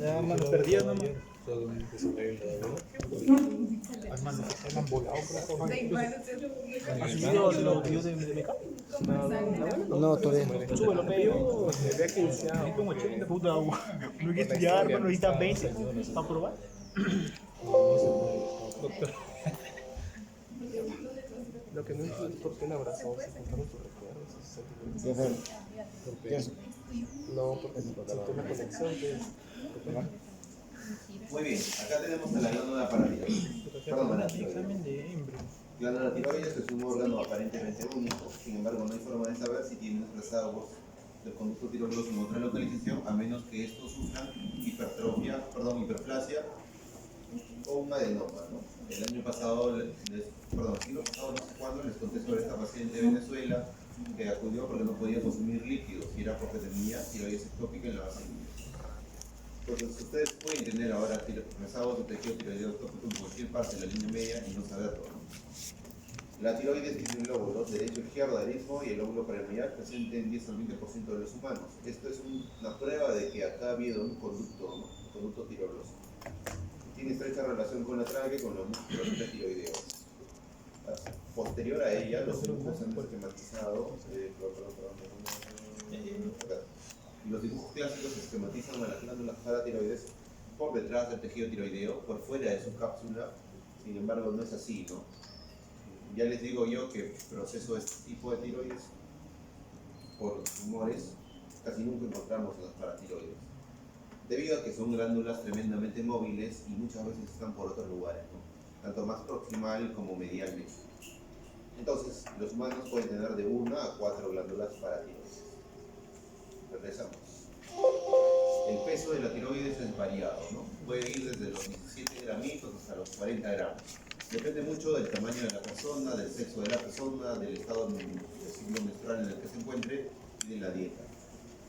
Ya, mano, perdía nomás. Solamente se ve el grado. Ay, mano, se me han volado, creo. ¿Has subido los videos de Meca? No, todavía. Súbelo, pero ve que sea como 80 puta. No hay que estudiar, mano, necesitas 20 para probar. Doctor. Lo que no entiendo es por qué el abrazado se contaron tus recuerdos, sus sentimientos. Ya ven. Ya sé. No, porque se sintió una conexión que Muy bien, acá tenemos a la glándula paratiroides. Perdón, a la Examen tiroides. de hembra. Glándula tiroides es un órgano aparentemente único, sin embargo no hay forma de saber si tiene rezagos del conducto tiroides en otra localización, a menos que estos sufran hiperplasia o un adenoma, ¿no? El año pasado, el siglo pasado, no sé cuándo, les conté sobre esta paciente de Venezuela que acudió porque no podía consumir líquidos y era porque tenía tiroides ectópica en la base. Entonces, ustedes pueden tener ahora rezagos de tejido tiroideo ectópico en cualquier parte de la línea media y no saberlo, ¿no? La tiroides tiene un lóbulo derecho, izquierdo, arismo y el lóbulo piramidal presente en 10 al 20% de los humanos. Esto es una prueba de que acá ha habido un conducto, ¿no? Un conducto tiroidoso. Tiene estrecha relación con la tráquea y con los músculos tiroideos. Posterior a ella, los dibujos han esquematizado. Y los dibujos clásicos esquematizan a las glándulas paratiroides por detrás del tejido tiroideo, por fuera de su cápsula. Sin embargo, no es así, ¿no? Ya les digo yo que proceso este tipo de tiroides por tumores casi nunca encontramos en las paratiroides, debido a que son glándulas tremendamente móviles y muchas veces están por otros lugares, ¿no? Tanto más proximal como medialmente. Entonces, los humanos pueden tener de 1 a 4 glándulas paratiroides. Regresamos. El peso de la tiroides es variado, ¿no? Puede ir desde los 17 gramitos hasta los 40 gramos. Depende mucho del tamaño de la persona, del sexo de la persona, del estado de ciclo menstrual en el que se encuentre y de la dieta.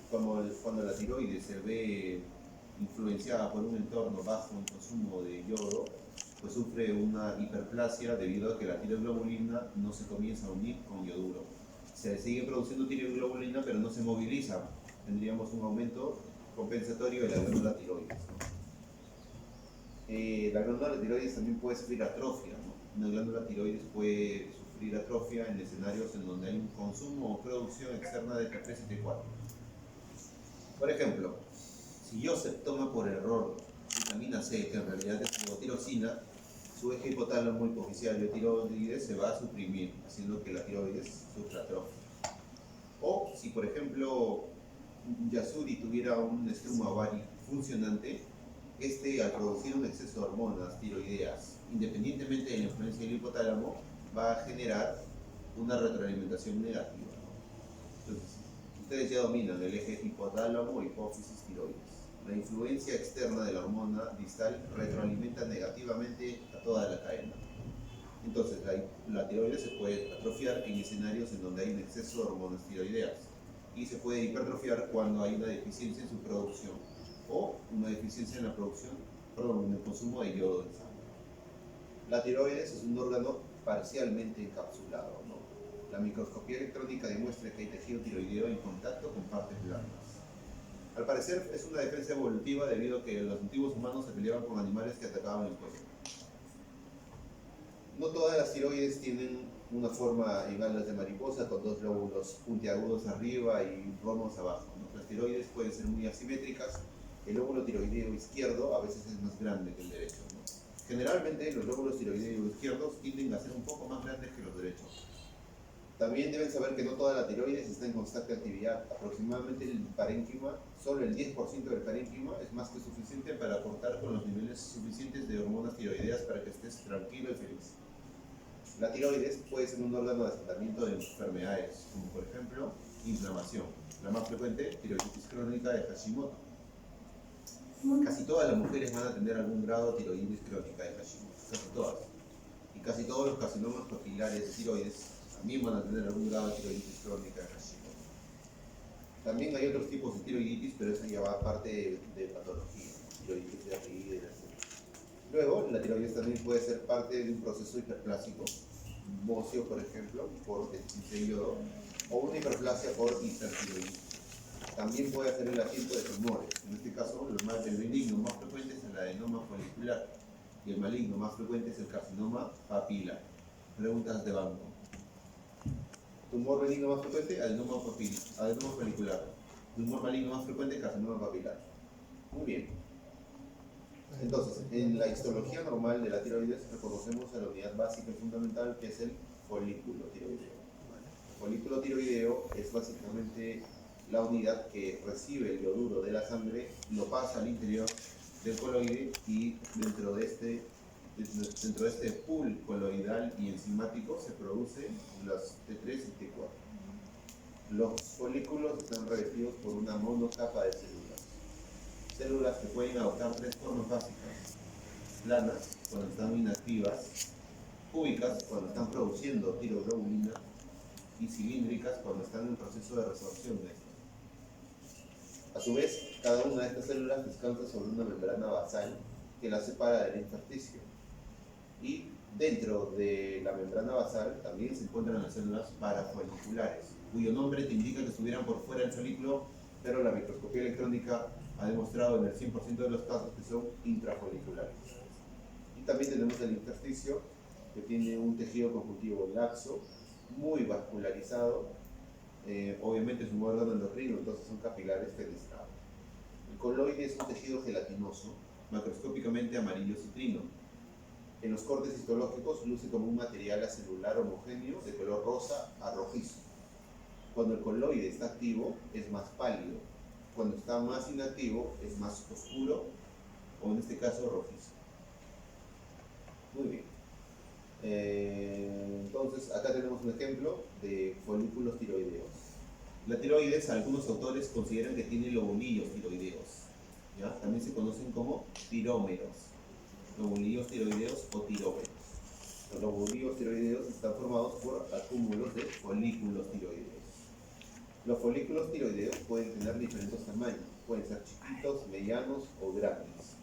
Cuando la tiroides se ve influenciada por un entorno bajo en consumo de yodo, pues sufre una hiperplasia debido a que la tiroglobulina no se comienza a unir con yoduro. Se sigue produciendo tiroglobulina pero no se moviliza. Tendríamos un aumento compensatorio de la glándula tiroides, ¿no? La glándula tiroides también puede sufrir atrofia, ¿no? Una glándula tiroides puede sufrir atrofia en escenarios en donde hay un consumo o producción externa de T3 y T4. Por ejemplo, si Joseph toma por error vitamina C, que en realidad es levotirosina, su eje hipotálamo hipoficial de tiroides se va a suprimir, haciendo que la tiroides sufra atrofia. O si, por ejemplo, Yasuri tuviera un estruma ovario funcionante, al producir un exceso de hormonas tiroideas, independientemente de la influencia del hipotálamo, va a generar una retroalimentación negativa, ¿no? Entonces, ustedes ya dominan el eje hipotálamo, hipófisis, tiroides. La influencia externa de la hormona distal retroalimenta negativamente a toda la cadena. Entonces, la tiroides se puede atrofiar en escenarios en donde hay un exceso de hormonas tiroideas y se puede hipertrofiar cuando hay una deficiencia en su producción o una deficiencia en en el consumo de yodo en sangre. La tiroides es un órgano parcialmente encapsulado, ¿no? La microscopía electrónica demuestra que hay tejido tiroideo en contacto con partes blandas. Al parecer es una defensa evolutiva debido a que los antiguos humanos se peleaban con animales que atacaban el cuello. No todas las tiroides tienen una forma en alas de mariposa con 2 lóbulos puntiagudos arriba y romos abajo, ¿no? Las tiroides pueden ser muy asimétricas. El lóbulo tiroideo izquierdo a veces es más grande que el derecho, ¿no? Generalmente los lóbulos tiroideos izquierdos tienden a ser un poco más grandes que los derechos. También deben saber que no toda la tiroides está en constante actividad. Aproximadamente el parénquima, solo el 10% del parénquima es más que suficiente para aportar con los niveles suficientes de hormonas tiroideas para que estés tranquilo y feliz. La tiroides puede ser un órgano de asentamiento de enfermedades, como por ejemplo inflamación. La más frecuente, tiroiditis crónica de Hashimoto. Casi todas las mujeres van a tener algún grado de tiroiditis crónica de Hashimoto, casi todas. Y casi todos los carcinomas papilares de tiroides también van a tener algún grado de tiroiditis crónica de Hashimoto. También hay otros tipos de tiroiditis, pero eso ya va aparte de patología, tiroiditis de artritis, etc. Luego, la tiroides también puede ser parte de un proceso hiperplásico, bocio, por ejemplo, por deficiencia de yodo, o una hiperplasia por hipertiroidismo. También puede hacer el asiento de tumores. En este caso, el benigno más intrafollicular. Y el maligno más frecuente es el carcinoma papilar. Preguntas de banco. Tumor benigno más frecuente, adenoma follicular. Tumor maligno más frecuente, carcinoma papilar. Muy bien. Entonces, en la histología normal de la tiroides reconocemos a la unidad básica y fundamental que es el folículo tiroideo. El folículo tiroideo es básicamente la unidad que recibe el yoduro de la sangre, lo pasa al interior del coloide y dentro de este pool coloidal y enzimático se producen los T3 y T4. Los folículos están revestidos por una monocapa de células que pueden adoptar tres formas básicas: planas cuando están inactivas, cúbicas cuando están produciendo tiroglobulina y cilíndricas cuando están en proceso de resorción de esta. A su vez, cada una de estas células descansa sobre una membrana basal que la separa del intersticio. Y dentro de la membrana basal también se encuentran las células parafoliculares, cuyo nombre te indica que estuvieran por fuera del folículo, pero la microscopía electrónica ha demostrado en el 100% de los casos que son intrafoliculares. Y también tenemos el intersticio, que tiene un tejido conjuntivo laxo, muy vascularizado. Obviamente es un órgano endocrino, entonces son capilares fenestrados. El coloide es un tejido gelatinoso, macroscópicamente amarillo citrino. En los cortes histológicos luce como un material acelular homogéneo de color rosa a rojizo. Cuando el coloide está activo es más pálido, cuando está más inactivo es más oscuro, o en este caso rojizo. Muy bien. Entonces acá tenemos un ejemplo de folículos tiroideos. La tiroides, algunos autores consideran que tiene lobulillos tiroideos, ¿ya? También se conocen como tirómeros, lobulillos tiroideos o tirómeros. Los lobulillos tiroideos están formados por acúmulos de folículos tiroideos. Los folículos tiroideos pueden tener diferentes tamaños, pueden ser chiquitos, medianos o grandes.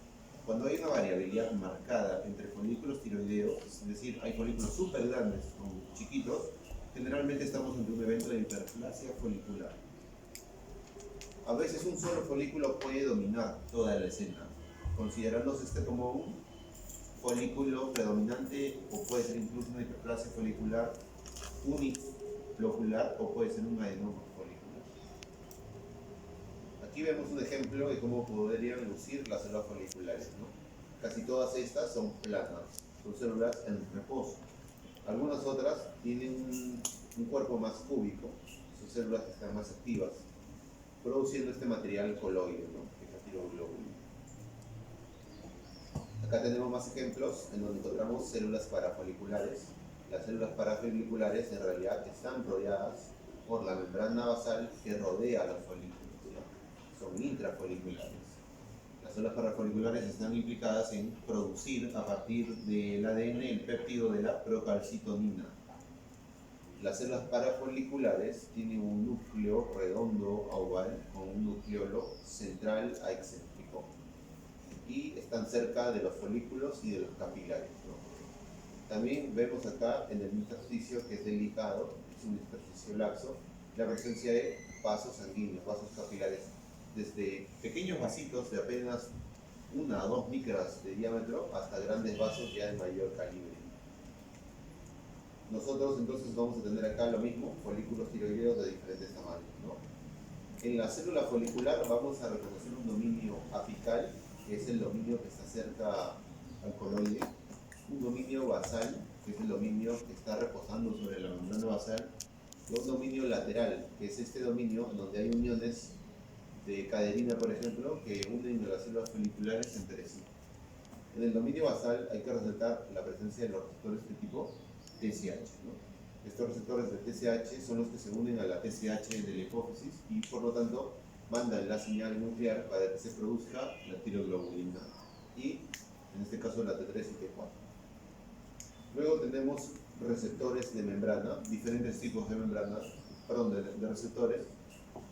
Cuando hay una variabilidad marcada entre folículos tiroideos, es decir, hay folículos súper grandes o chiquitos, generalmente estamos ante un evento de hiperplasia folicular. A veces un solo folículo puede dominar toda la escena, considerándose este como un folículo predominante, o puede ser incluso una hiperplasia folicular unilocular, o puede ser un adenoma folicular. Aquí vemos un ejemplo de cómo podrían lucir las células foliculares, ¿no? Casi todas estas son planas, son células en reposo. Algunas otras tienen un cuerpo más cúbico, son células que están más activas, produciendo este material coloide, ¿no? Que es la tiroglobulina. Acá tenemos más ejemplos en donde encontramos células parafoliculares. Las células parafoliculares en realidad están rodeadas por la membrana basal que rodea a los folículos, ¿no? Son intrafoliculares. Las células parafoliculares están implicadas en producir a partir del ADN el péptido de la procalcitonina. Las células parafoliculares tienen un núcleo redondo a oval con un nucleolo central a excéntrico y están cerca de los folículos y de los capilares, ¿no? También vemos acá en el intersticio, que es delicado, es un intersticio laxo, la presencia de vasos sanguíneos, vasos capilares, desde pequeños vasitos de apenas 1 a 2 micras de diámetro hasta grandes vasos ya de mayor calibre. Nosotros entonces vamos a tener acá lo mismo, folículos tiroideos de diferentes tamaños, ¿no? En la célula folicular vamos a reconocer un dominio apical, que es el dominio que está cerca al coloide, un dominio basal, que es el dominio que está reposando sobre la membrana basal, y un dominio lateral, que es este dominio en donde hay uniones de caderina, por ejemplo, que unen a las células foliculares entre sí. En el dominio basal hay que resaltar la presencia de los receptores de tipo TSH, ¿no? Estos receptores de TSH son los que se unen a la TSH de la hipófisis y por lo tanto mandan la señal nuclear para que se produzca la tiroglobulina y en este caso la T3 y T4. Luego tenemos receptores de membrana, diferentes tipos de membranas, de receptores,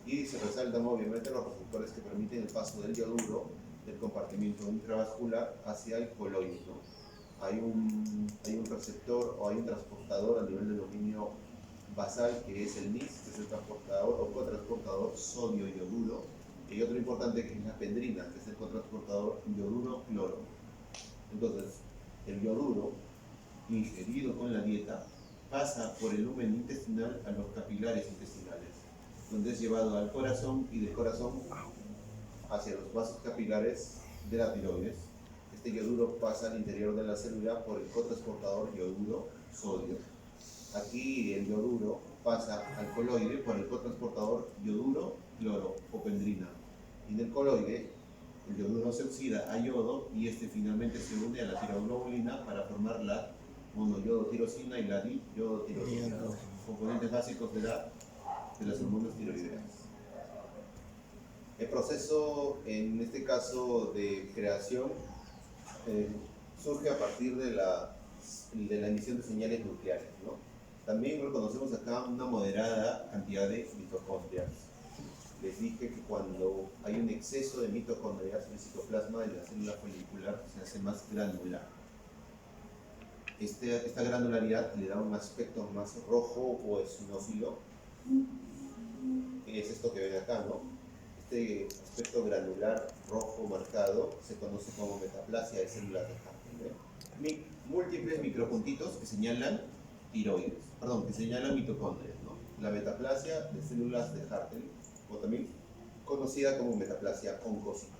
y se resaltan obviamente los receptores que permiten el paso del yoduro del compartimiento intravascular hacia el coloide, ¿no? Hay un receptor o hay un transportador a nivel del dominio basal, que es el NIS, que es el transportador o cotransportador sodio-yoduro, y hay otro importante que es la pendrina, que es el cotransportador yoduro-cloro. Entonces, el yoduro, ingerido con la dieta, pasa por el lumen intestinal a los capilares intestinales, donde es llevado al corazón y del corazón hacia los vasos capilares de la tiroides. Este yoduro pasa al interior de la célula por el cotransportador yoduro-sodio. Aquí el yoduro pasa al coloide por el cotransportador yoduro-cloro-opendrina. Y en el coloide, el yoduro se oxida a yodo y este finalmente se une a la tiroglobulina para formar la monoyodotirosina y la diyodotirosina, componentes básicos de las hormonas tiroideas. El proceso, en este caso de creación, surge a partir de la emisión de señales nucleares, ¿no? También reconocemos acá una moderada cantidad de mitocondrias. Les dije que cuando hay un exceso de mitocondrias, el citoplasma de la célula folicular se hace más granular. Esta granularidad le da un aspecto más rojo o eosinófilo, que es esto que ven acá, ¿no? Este aspecto granular rojo marcado se conoce como metaplasia de células de Hartle. Múltiples micropuntitos que señalan tiroides, que señalan mitocondrias, ¿no? La metaplasia de células de Hartle, o también conocida como metaplasia oncocítica.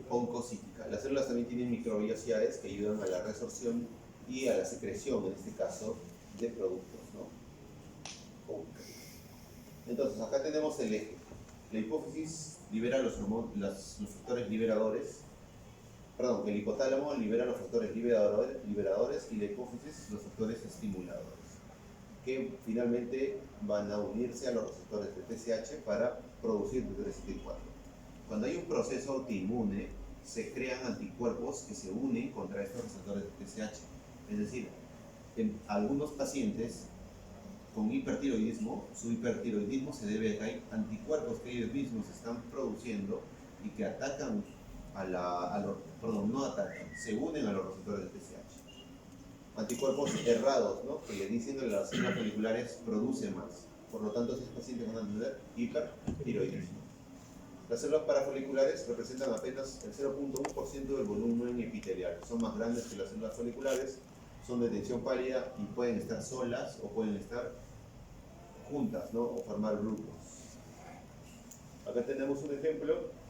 Oncocítica. Las células también tienen microvellosidades que ayudan a la resorción y a la secreción, en este caso, de productos, ¿no? Entonces, acá tenemos el eje. La hipófisis libera los factores liberadores, el hipotálamo libera los factores liberadores y la hipófisis los factores estimuladores, que finalmente van a unirse a los receptores de TSH para producir T374. Cuando hay un proceso autoinmune, se crean anticuerpos que se unen contra estos receptores de TSH. Es decir, en algunos pacientes con hipertiroidismo, su hipertiroidismo se debe a que hay anticuerpos que ellos mismos están produciendo y que atacan se unen a los receptores de TSH. Anticuerpos errados, ¿no? Que le dicen que las células foliculares producen más. Por lo tanto, esos pacientes van a tener hipertiroidismo. Las células parafoliculares representan apenas el 0.1% del volumen epitelial. Son más grandes que las células foliculares, son de tensión pálida y pueden estar solas o pueden estar juntas, ¿no? O formar grupos. Acá tenemos un ejemplo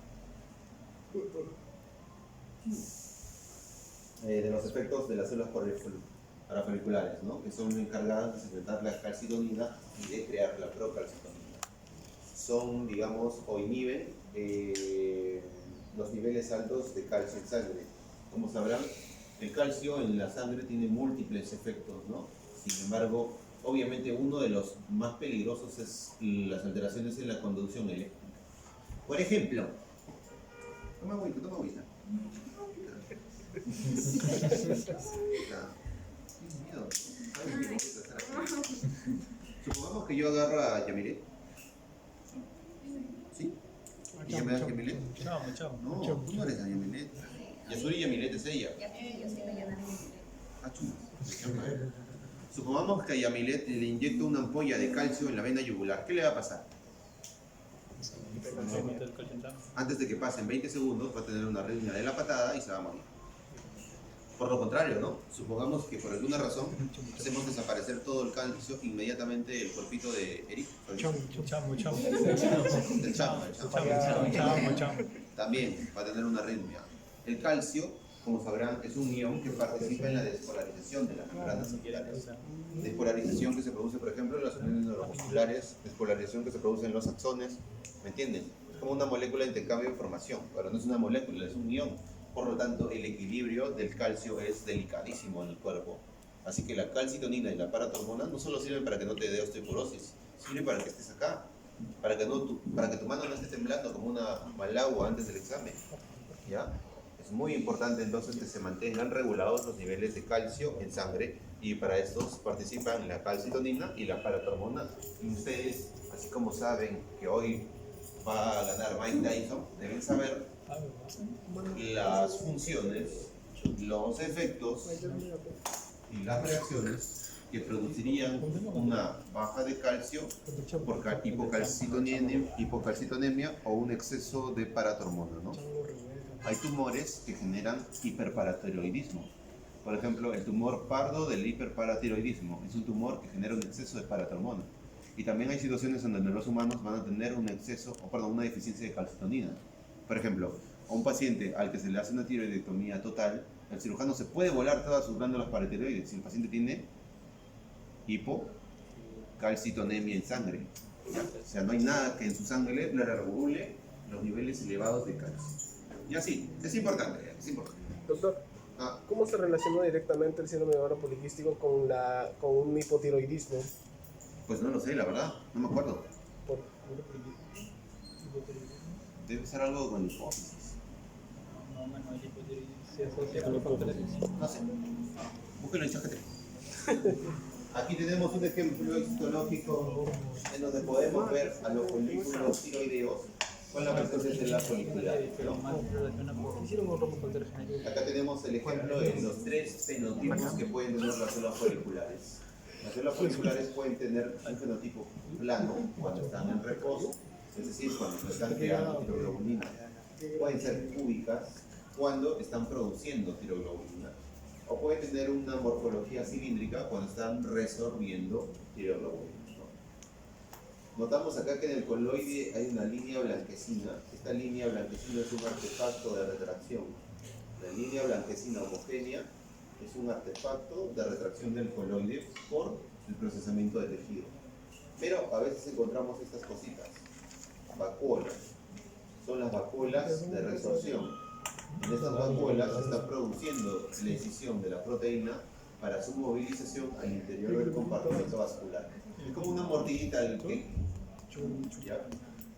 de los efectos de las células parafoliculares, ¿no? Que son encargadas de secretar la calcitonina y de crear la procalcitonina. Son, digamos, o inhiben los niveles altos de calcio en sangre. Como sabrán, el calcio en la sangre tiene múltiples efectos, ¿no? Sin embargo, obviamente uno de los más peligrosos es las alteraciones en la conducción eléctrica. Por ejemplo, toma agüita. Supongamos que yo agarro a Yamilet. ¿Sí? ¿Y ya me das Yamilet? Chao. No, tú no eres a Yamilet. Yasuri Yamilet es ella. Yo soy la Yana. Supongamos que a Yamilet le inyecto una ampolla de calcio en la vena yugular. ¿Qué le va a pasar? Antes de que pasen 20 segundos va a tener una arritmia de la patada y se va a morir. Por lo contrario, ¿no? Supongamos que por alguna razón hacemos desaparecer todo el calcio inmediatamente el cuerpito de Eric. El chamo. También va a tener una arritmia. El calcio, como sabrán, es un ion que participa en la despolarización de las membranas celulares. Despolarización que se produce, por ejemplo, en las uniones neuromusculares, despolarización que se produce en los axones, ¿me entienden? Es como una molécula de intercambio de información, pero no es una molécula, es un ion. Por lo tanto, el equilibrio del calcio es delicadísimo en el cuerpo. Así que la calcitonina y la paratormona no solo sirven para que no te dé osteoporosis, sirven para que estés acá, para que tu mano no esté temblando como una malagua antes del examen, ¿ya? Es muy importante entonces que se mantengan regulados los niveles de calcio en sangre y para estos participan la calcitonina y la paratormona. Y ustedes, así como saben que hoy va a ganar Mike Tyson, deben saber las funciones, los efectos y las reacciones que producirían una baja de calcio por hipocalcitonemia o un exceso de paratormona, ¿no? hay tumores que generan hiperparatiroidismo. Por ejemplo, el tumor pardo del hiperparatiroidismo es un tumor que genera un exceso de paratormona. Y también hay situaciones en donde los humanos van a tener una deficiencia de calcitonina. Por ejemplo, a un paciente al que se le hace una tiroidectomía total, el cirujano se puede volar todas sus glándulas paratiroides si el paciente tiene hipocalcitonemia en sangre. ¿Ya? O sea, no hay nada que en su sangre le regule los niveles elevados de calcio. Y así, es importante, es importante. Doctor, ¿cómo se relaciona directamente el síndrome de ovario poliquístico con un hipotiroidismo? Pues no lo sé, la verdad, no me acuerdo. Por- Debe ser algo con hipófisis. No, bueno, el hipotiroidismo se asocia con los factores. No sé. Búsquenlo en ChatGPT. Aquí tenemos un ejemplo histológico en donde podemos ver a los folículos tiroideos con la presencia celular folicular, Pero ¿no? más se relaciona por factores genéticos. Acá tenemos el ejemplo de los tres fenotipos que pueden tener las células foliculares. Las células foliculares pueden tener un fenotipo plano cuando están en reposo, es decir, cuando no están creando tiroglobulina. Pueden ser cúbicas cuando están produciendo tiroglobulina. O pueden tener una morfología cilíndrica cuando están resorbiendo tiroglobulina. Notamos acá que en el coloide hay una línea blanquecina. Esta línea blanquecina es un artefacto de retracción. La línea blanquecina homogénea es un artefacto de retracción del coloide por el procesamiento de tejido. Pero a veces encontramos estas cositas, vacuolas. Son las vacuolas de resorción. En estas vacuolas se está produciendo la escisión de la proteína para su movilización al interior del compartimento vascular. Es como una mordidita del que. ¿Ya?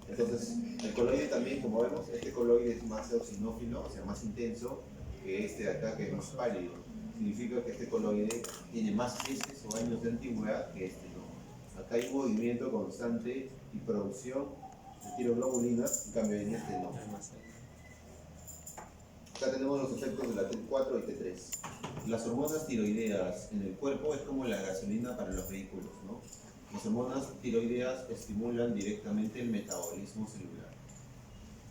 Entonces, el coloide también, como vemos, este coloide es más eosinófilo, o sea, más intenso que este de acá, que es más pálido. Significa que este coloide tiene más meses o años de antigüedad que este, ¿no? Acá hay movimiento constante y producción de tiroglobulinas, en cambio en este no. Acá tenemos los efectos de la T4 y T3. Las hormonas tiroideas en el cuerpo es como la gasolina para los vehículos, ¿no? Las hormonas tiroideas estimulan directamente el metabolismo celular.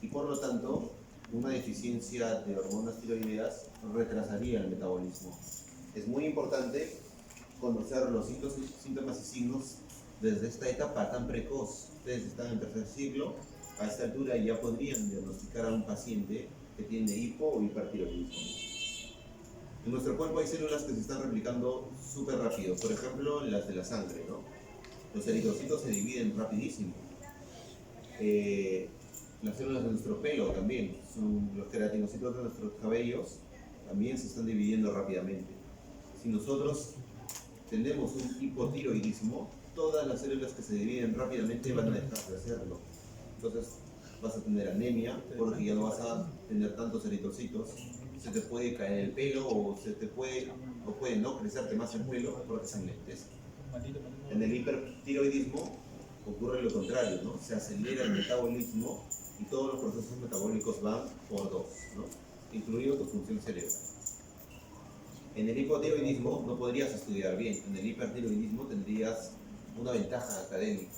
Y por lo tanto, una deficiencia de hormonas tiroideas retrasaría el metabolismo. Es muy importante conocer los síntomas y signos desde esta etapa tan precoz. Ustedes están en tercer ciclo, a esta altura ya podrían diagnosticar a un paciente que tiene hipo o hipertiroidismo. En nuestro cuerpo hay células que se están replicando súper rápido, por ejemplo las de la sangre, ¿no? Los eritrocitos se dividen rapidísimo. Las células de nuestro pelo también, los queratinocitos de nuestros cabellos también se están dividiendo rápidamente. Si nosotros tenemos un hipotiroidismo, todas las células que se dividen rápidamente van a dejar de hacerlo. Entonces vas a tener anemia porque ya no vas a tener tantos eritrocitos, se te puede caer el pelo o puede no crecerte más el pelo porque se enlentece. En el hipertiroidismo ocurre lo contrario, ¿no? Se acelera el metabolismo y todos los procesos metabólicos van por dos, ¿no? Incluido tu función cerebral. En el hipotiroidismo no podrías estudiar bien, en el hipertiroidismo tendrías una ventaja académica.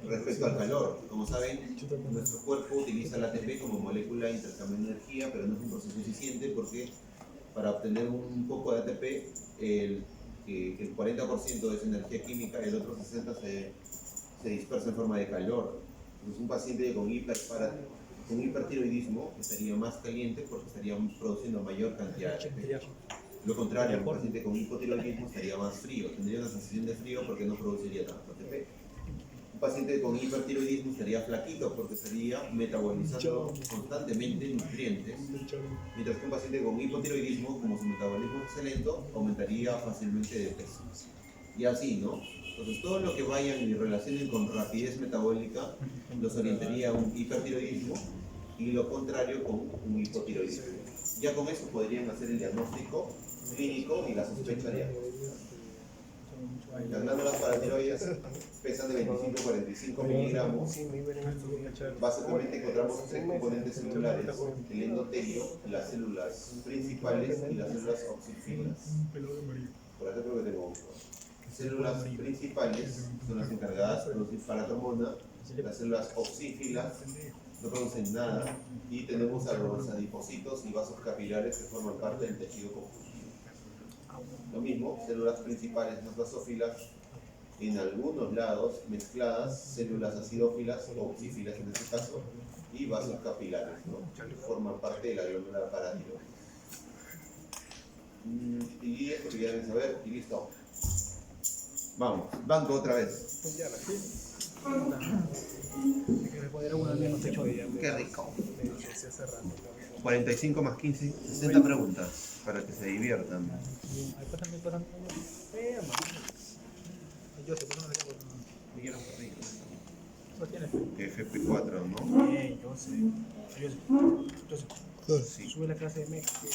Respecto al calor, como saben, nuestro cuerpo utiliza el ATP como molécula de intercambio de energía, pero no es un proceso eficiente porque para obtener un poco de ATP, el 40% de esa energía química y el otro 60% se dispersa en forma de calor. Entonces un paciente con hipertiroidismo estaría más caliente porque estaría produciendo mayor cantidad de ATP. Lo contrario, un paciente con hipotiroidismo estaría más frío, tendría una sensación de frío porque no produciría tanto ATP. Un paciente con hipertiroidismo estaría flaquito porque estaría metabolizando constantemente nutrientes, mientras que un paciente con hipotiroidismo, como su metabolismo es lento, aumentaría fácilmente de peso. Y así, ¿no? Entonces todo lo que vayan y relacionen con rapidez metabólica los orientaría a un hipertiroidismo y lo contrario con un hipotiroidismo. Ya con eso podrían hacer el diagnóstico clínico y la sospecha de algo. Las glándulas paratiroides pesan de 25 a 45 miligramos. Básicamente encontramos tres componentes celulares: el endotelio, las células principales y las células oxífilas. Por ejemplo, que tengo células principales son las encargadas de producir paratormona, las células oxífilas no producen nada, y tenemos a los adipocitos y vasos capilares que forman parte del tejido conjuntivo. Lo mismo, células principales no basófilas, en algunos lados mezcladas, células acidófilas o oxífilas en este caso, y vasos capilares, ¿no? Que forman parte de la glándula paratiroidea. Y esto que ya deben saber, y listo. Vamos, banco otra vez. Que me podría uno al menos hecho de Qué rico. Me decía hace rato. 45 más 15, 60 preguntas para que se diviertan. Ahí pasan. Yo sé, pero no le quedo me quiero por ahí. No tienes. FP4, ¿no? Yo sé. Yo sé. Sí. Sube la clase de México.